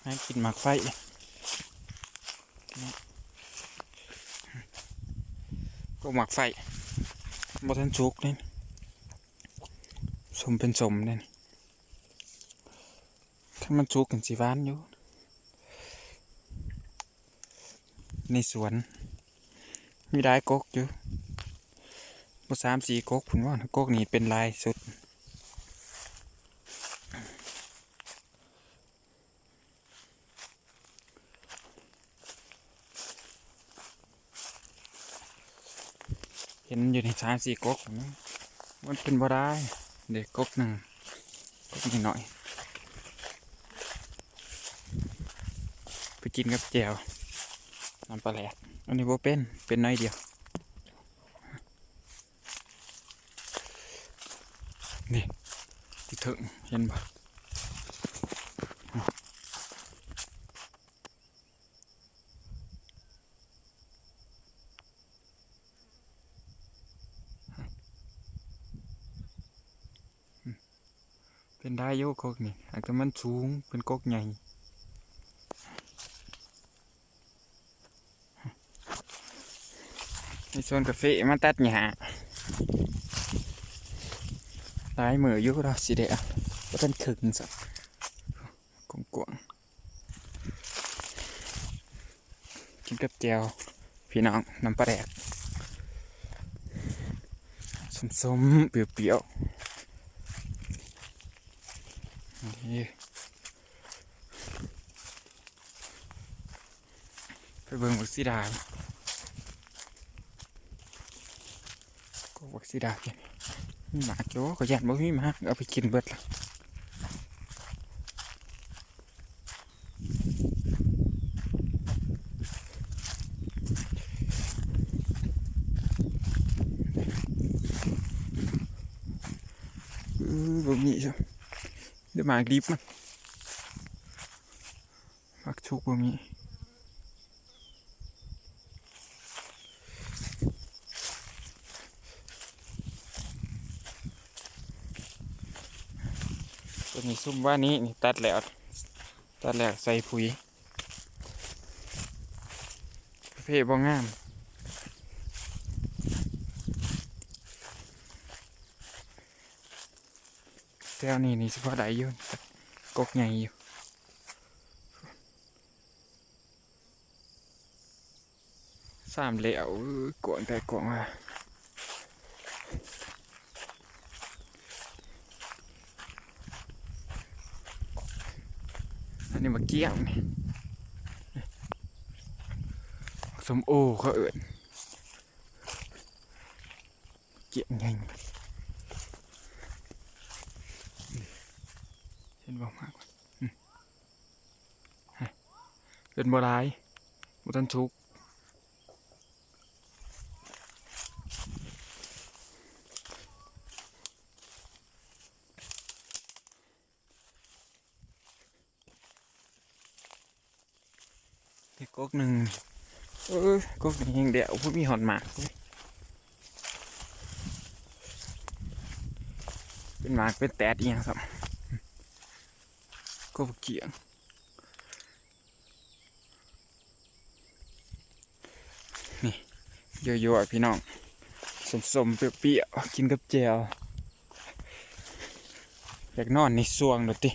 ให้กินหมากไฟก็หมากไฟบทันชุกนี่สมเป็นสมเนี่ยถ้ามันชุกกันสีฟ้านอยู่ในสวนมีได้กกอยู่บ่3-4กกผมว่ากกนี่เป็นลายสุดเห็นอยู่ใน3-4กกมันเป็นบ่ได้เด็กกกหนึ่งกกนิดหน่อยไปกินกับแจ่วน้ำปลาแหลกอันนี้บ่เป็นน้อยเดียวนี่ที่ถึงเห็นบ่เป็นได้โยกกนี่อาจจะมันสูงเป็นกกใหญ่ในโซนกาแฟมาตัดหญ้าหลายมืออยู่เราสิเดะก็ท่านขึงสักกวงกินกับแจวพี่น้องน้ำปลาแดกส้มๆเปรี้ยวๆนี่ไปเบิ่งวักซีดาก็วักซีดากินมีหมาโจ้ก็ยันบ่มีหมาเอาไปกินเบิดละบ่มีจ้ะเดี๋ยวหมากรีบมันมักชุกบ่มีตัวนี้ซุ่มว่านี้นี่ตัดแล้วใส่ปุ๋ยประเภทบ่งามแถวนี้นี่เฉพาะได้อยู่กกใหญ่อยู่3เหลวกวนไปกวนมาอันนี้มาเกี้ยงนี่สมโอเขาเอิ้นเกี้ยงใหญ่เห็นบ่มากเป็นบ่ร้ายบ่ทันชุกอีกกกหนึ่งกกนี้ยังเดี๋ยวพวกมีหอนหมากเป็นหมากเป็นแตดอีกอย่างครับก็เกี่ยงนี่เยอะๆพี่น้องสมๆเปรี้ยวๆกินกับแจ่วอยากนอนในสวงดูติ